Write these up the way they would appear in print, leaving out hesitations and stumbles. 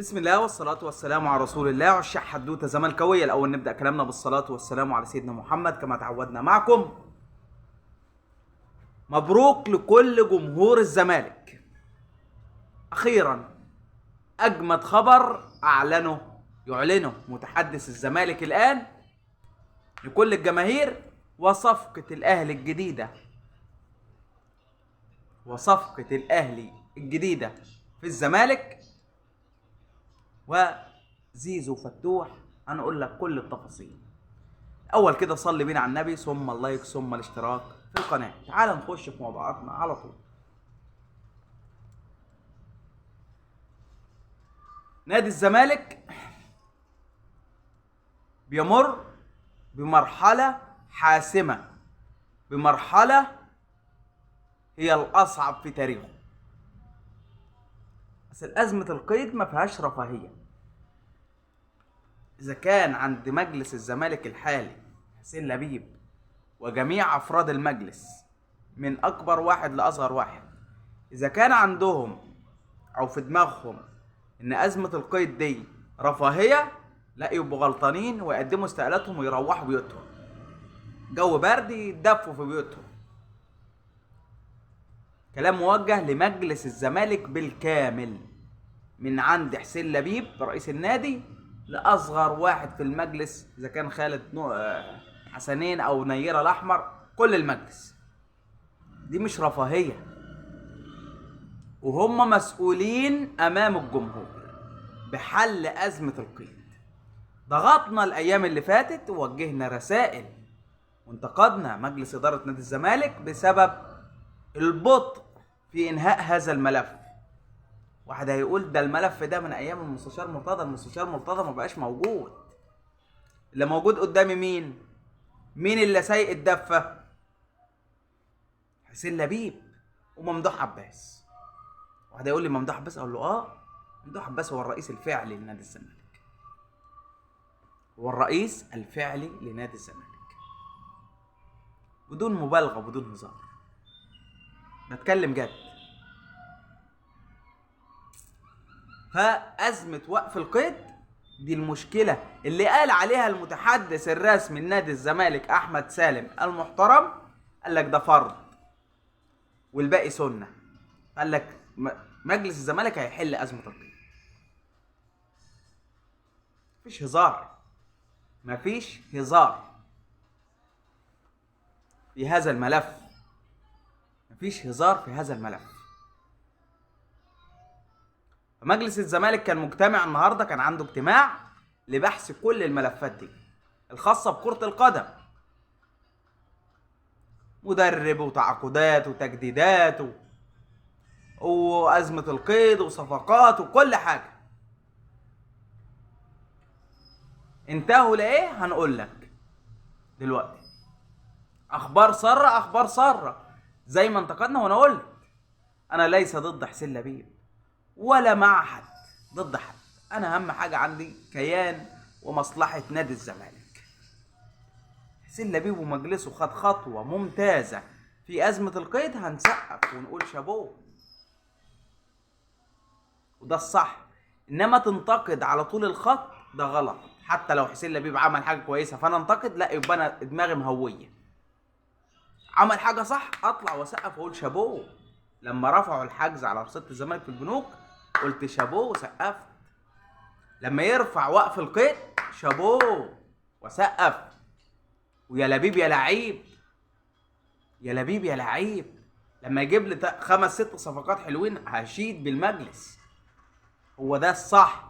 بسم الله والصلاة والسلام على رسول الله. عشاق حدوتة زملكاوية، الأول نبدأ كلامنا بالصلاة والسلام على سيدنا محمد كما تعودنا معكم. مبروك لكل جمهور الزمالك، أخيرا أجمد خبر يعلنه متحدث الزمالك الآن لكل الجماهير، وصفقة الأهلي الجديدة في الزمالك وزيزو فتوح. هنقول لك كل التفاصيل. اول كده صلي بينا على النبي، ثم اللايك ثم الاشتراك في القناه. تعال نخش في موضوعاتنا على طول. نادي الزمالك بيمر بمرحله حاسمه، بمرحله هي الاصعب في تاريخه. بس أزمة القيد ما فيهاش رفاهية. إذا كان عند مجلس الزمالك الحالي حسين لبيب وجميع أفراد المجلس من أكبر واحد لأصغر واحد، إذا كان عندهم أو في دماغهم إن أزمة القيد دي رفاهية، لا يبقوا غلطانين ويقدموا استقالاتهم ويروحوا بيوتهم. جو برد يتدفوا في بيوتهم. كلام موجه لمجلس الزمالك بالكامل، من عند حسين لبيب رئيس النادي لأصغر واحد في المجلس، إذا كان خالد حسنين أو نيرة الأحمر، كل المجلس. دي مش رفاهية، وهم مسؤولين أمام الجمهور بحل أزمة القيد. ضغطنا الأيام اللي فاتت ووجهنا رسائل وانتقدنا مجلس إدارة نادي الزمالك بسبب البطء في إنهاء هذا الملف. واحد هيقول ده الملف ده من ايام المستشار مرتضى ما بقاش موجود. اللي موجود قدامي مين اللي سايق الدفه؟ حسين لبيب وممدوح عباس. واحد هيقول لي ممدوح عباس، اقول له ممدوح عباس هو الرئيس الفعلي لنادي الزمالك، بدون مبالغه وبدون هزار، بتكلم جد. فأزمة وقف القيد دي المشكلة اللي قال عليها المتحدث الرسمي لنادي الزمالك أحمد سالم المحترم. قال لك ده فرض والباقي سنة. قال لك مجلس الزمالك هيحل أزمة القيد. مفيش هزار في هذا الملف. مجلس الزمالك كان مجتمع النهارده، كان عنده اجتماع لبحث كل الملفات دي الخاصه بكره القدم، مدرب وتعاقدات وتجديدات وازمه القيد وصفقات وكل حاجه. انتهوا لايه؟ هنقول لك دلوقتي. اخبار ساره زي ما انتقدنا. وانا قلت انا ليس ضد حسين لبيب ولا مع حد، ضد حد. انا اهم حاجه عندي كيان ومصلحه نادي الزمالك. حسين لبيب ومجلسه خد خطوه ممتازه في ازمه القيد، هنسقف ونقول شابوه، وده الصح. انما تنتقد على طول الخط ده غلط. حتى لو حسين لبيب عمل حاجه كويسه فانا انتقد، لا، يبقى انا دماغي مهويه. عمل حاجه صح اطلع واسقف واقول شابوه. لما رفعوا الحجز على رصيد الزمالك في البنوك قلت شابوه وسقفت. لما يرفع وقف القيد شابوه وسقف. ويا لبيب يا لعيب، لما يجيب لي 5-6 صفقات حلوين هشيد بالمجلس. هو ده الصح.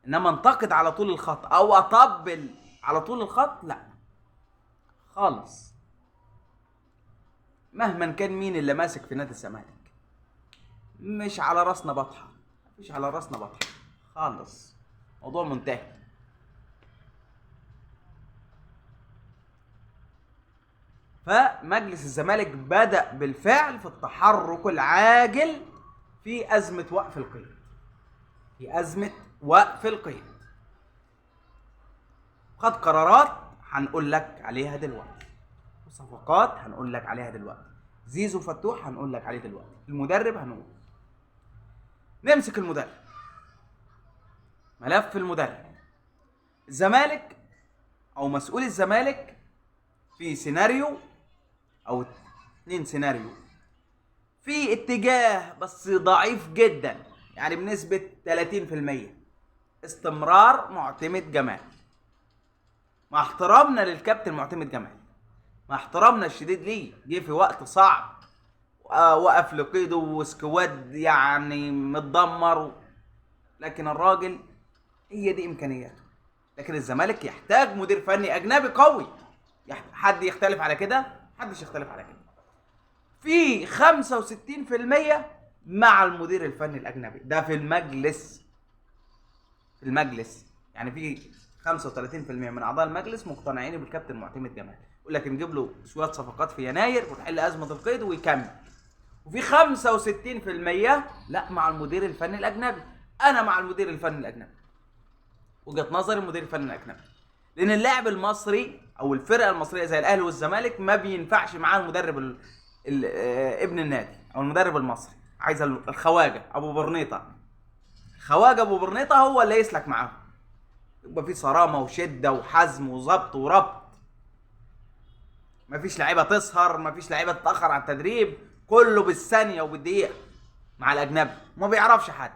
انما انتقد على طول الخط او اطبل على طول الخط، لا خالص. مهما كان مين اللي ماسك في نادي الزمالك، مش على راسنا بطحه، خالص. موضوع منتهي. فمجلس الزمالك بدأ بالفعل في التحرك العاجل في أزمة وقف القيد. خد قرارات هنقول لك عليها دلوقتي، وصفقات هنقول لك عليها دلوقتي، زيزو فتوح هنقول لك عليه دلوقتي، المدرب هنقول. نمسك المدرب. ملف المدرب. الزمالك او مسؤول الزمالك في سيناريو او 2 سيناريو، في اتجاه بس ضعيف جدا، يعني بنسبة 30%، استمرار معتمد جمال. مع احترامنا للكابتن معتمد جمال، مع احترامنا الشديد ليه، جه في وقت صعب، وقف لقيده وسكواد يعني متدمر، لكن الراجل هي دي امكانياته. لكن الزمالك يحتاج مدير فني اجنبي قوي. حد يختلف على كده؟ محدش يختلف على كده. في 65% مع المدير الفني الاجنبي ده في المجلس. يعني في 35% من اعضاء المجلس مقتنعين بالكابتن معتمد جمال، يقول لك نجيب له شويه صفقات في يناير وتحل ازمه القيد ويكمل. وفي 65% لا، مع المدير الفني الاجنبي. انا مع المدير الفني الاجنبي، وجهه نظري المدير الفني الاجنبي، لان اللاعب المصري او الفرقه المصريه زي الاهلي والزمالك ما بينفعش معاه المدرب ابن النادي او المدرب المصري. عايز الخواجه ابو برنيطه. الخواجه ابو برنيطه هو اللي يسلك معاه، يبقى في صرامه وشده وحزم وظبط وربط. مفيش لعيبه تسهر، مفيش لعيبه تتاخر على التدريب، كله بالثانيه وبالدقيقه مع الاجنبي، ما بيعرفش حد.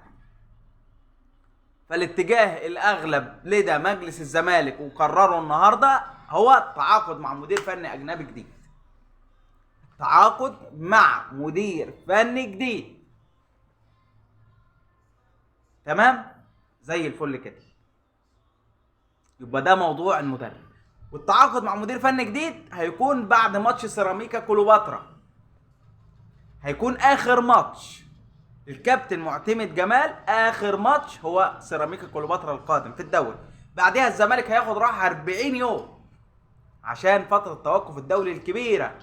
فالاتجاه الاغلب لدى مجلس الزمالك وقرروا النهارده هو التعاقد مع مدير فني اجنبي جديد. تعاقد مع مدير فني جديد، تمام، زي الفل كده. يبقى ده موضوع المدرب. والتعاقد مع مدير فني جديد هيكون بعد ماتش سيراميكا كليوباترا، هيكون اخر ماتش الكابتن معتمد جمال. اخر ماتش هو سيراميكا كليوباترا القادم في الدوري. بعدها الزمالك هياخد راحه 40 يوم عشان فتره التوقف الدولي الكبيره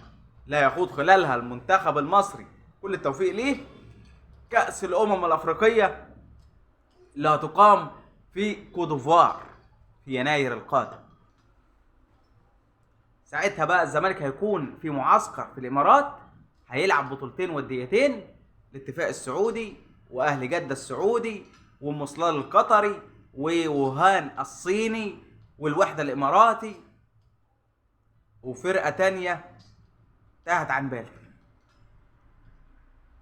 لا يخوض خلالها المنتخب المصري، كل التوفيق ليه، كأس الامم الافريقيه اللي هتقام في كودوفوار في يناير القادم. ساعتها بقى الزمالك هيكون في معسكر في الامارات، هيلعب بطولتين وديتين، الاتفاق السعودي واهل جده السعودي ومصلال القطري ووهان الصيني والوحده الاماراتي وفرقه تانية تاهت عن بالي.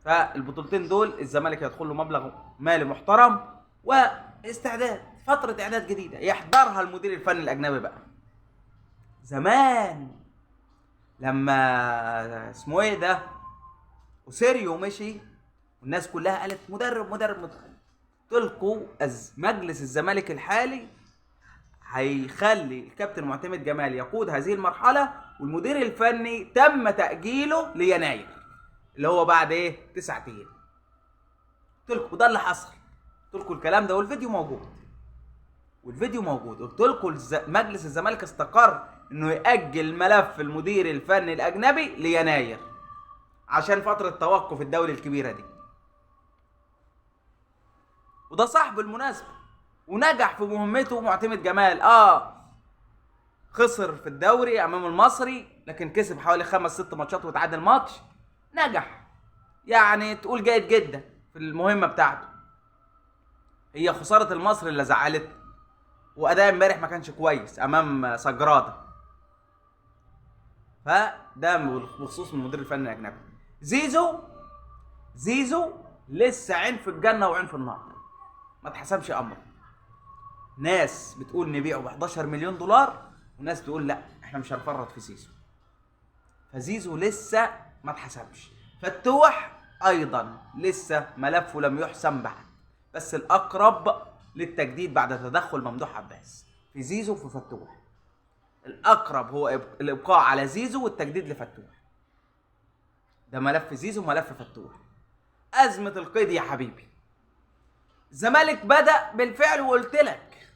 فالبطولتين دول الزمالك هيدخل له مبلغ مالي محترم، واستعداد فتره اعداد جديده يحضرها المدير الفني الاجنبي. بقى زمان لما اسمه ايه ده وسيريو مشي والناس كلها قالت مدرب، تلقوا مجلس الزمالك الحالي هيخلي الكابتن معتمد جمال يقود هذه المرحله، والمدير الفني تم تاجيله ليناير اللي هو بعد 9 ايام. تلقوا ده اللي حصل، تلقوا الكلام ده والفيديو موجود. قلت لكم مجلس الزمالك استقر انه ياجل ملف المدير الفني الاجنبي ليناير عشان فتره التوقف الدولي الكبيره دي. وده صح بالمناسبه، ونجح في مهمته معتمد جمال. خسر في الدوري امام المصري، لكن كسب حوالي 5-6 ماتشات وتعادل ماتش. نجح، يعني تقول جيد جدا في المهمه بتاعته. هي خساره المصري اللي زعلت، واداء امبارح ما كانش كويس امام سجراده. فده بخصوص المدير الفني الاجنبي. زيزو لسه عين في الجنه وعين في النار، ما اتحسمش امره. ناس بتقول نبيعه ب 11 مليون دولار، وناس تقول لا احنا مش هنفرط في زيزو. فزيزو لسه ما اتحسمش. فتوح ايضا لسه ملفه لم يحسم بعد، بس الاقرب للتجديد بعد تدخل ممدوح عباس. في زيزو في فتوح الاقرب هو الابقاء على زيزو والتجديد لفتوح. ده ملف زيزو وملف فتوح. ازمه القيد يا حبيبي، الزمالك بدأ بالفعل، وقلت لك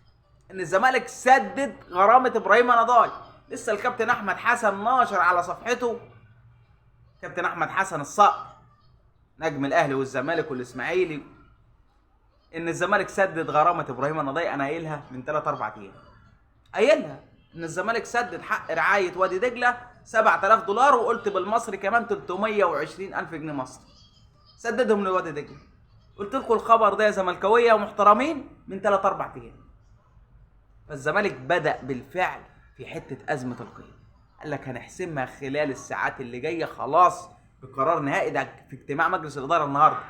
ان الزمالك سدد غرامه ابراهيم نضاي. لسه الكابتن احمد حسن ناشر على صفحته، كابتن احمد حسن الصقر نجم الاهلي والزمالك والاسماعيلي، ان الزمالك سدد غرامه ابراهيم نضاي. انا قايلها من 3-4 ايام، قايلها ان الزمالك سدد حق رعايه وادي دجله 7000 دولار، وقلت بالمصري كمان 320 الف جنيه مصري سددهم لوادي دجله. قلت لكم الخبر ده يا زملكاويه ومحترمين من 3 4 ايام. فالزمالك بدأ بالفعل في حته ازمه القيد. قال لك هنحسمها خلال الساعات اللي جايه خلاص بقرار نهائي، ده في اجتماع مجلس الاداره النهارده.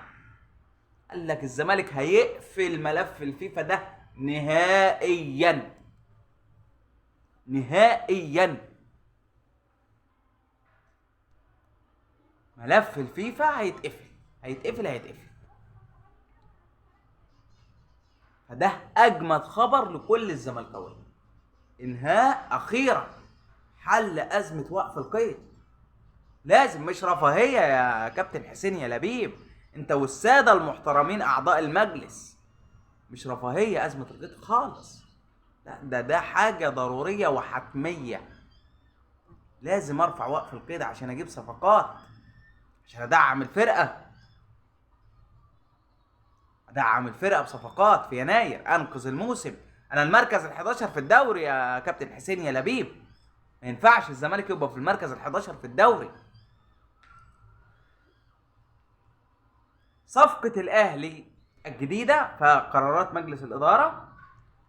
قال لك الزمالك هيقفل ملف الفيفا ده نهائيا نهائيا. ملف الفيفا هيتقفل. فده اجمد خبر لكل الزملكاويه. انهاء اخيرا حل ازمه وقف القيد. لازم، مش رفاهيه يا كابتن حسين يا لبيب، انت والساده المحترمين اعضاء المجلس، مش رفاهيه ازمه القيد خالص. لا، ده حاجه ضروريه وحتميه. لازم ارفع وقف القيد عشان اجيب صفقات، عشان ادعم الفرقه بصفقات في يناير، انقذ الموسم. انا المركز ال11 في الدوري يا كابتن حسين يا لبيب، ما ينفعش الزمالك يبقى في المركز ال11 في الدوري. صفقه الاهلي الجديده، فقرارات مجلس الاداره،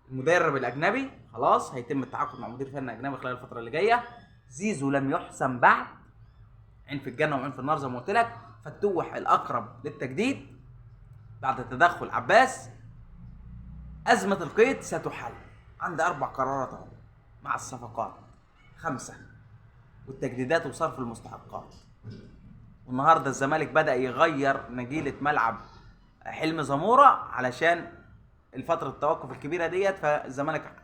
المدرب الاجنبي خلاص هيتم التعاقد مع مدير فني اجنبي خلال الفتره اللي جايه. زيزو لم يحسم بعد، عين في الجنه وعين في النار زي ما قلت لك. فتوح الاقرب للتجديد بعد تدخل عباس. ازمه القيد ستحل. عندي 4 قرارات اهو، مع الصفقات 5 والتجديدات وصرف المستحقات. والنهارده الزمالك بدا يغير نجيله ملعب حلمي زموره علشان الفتره التوقف الكبيره ديت، فالزمالك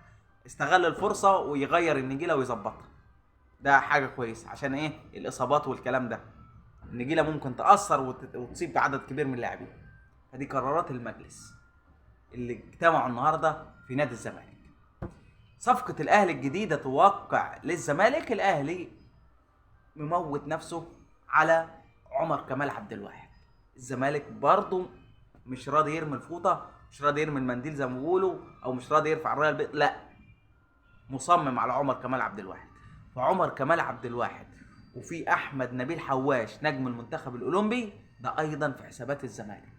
استغل الفرصه ويغير النجيله ويظبطها. ده حاجه كويسه عشان ايه؟ الاصابات والكلام ده، النجيله ممكن تاثر وتصيب بعدد كبير من اللاعبين. فدي قرارات المجلس اللي اجتمعوا النهارده في نادي الزمالك. صفقه الاهلي الجديده توقع للزمالك. الاهلي مموت نفسه على عمر كمال عبد الواحد. الزمالك برضه مش راضي يرمي الفوطه، مش راضي يرمي المنديل زي ما بيقولوا، او مش راضي يرفع الرايه البيضاء، لا، مصمم على عمر كمال عبد الواحد. فعمر كمال عبد الواحد وفي احمد نبيل حواش نجم المنتخب الاولمبي، ده ايضا في حسابات الزمالك.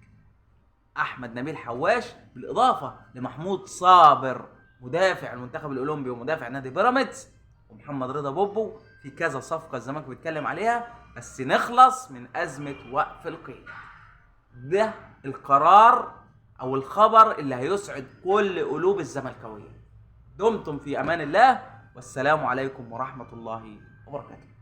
احمد نبيل حواش بالاضافه لمحمود صابر مدافع المنتخب الاولمبي ومدافع نادي بيراميدز، ومحمد رضا بوبو. في كذا صفقه الزمالك بيتكلم عليها، بس نخلص من ازمه وقف القيد. ده القرار او الخبر اللي هيسعد كل قلوب الزملكاويه. دمتم في امان الله، والسلام عليكم ورحمه الله وبركاته.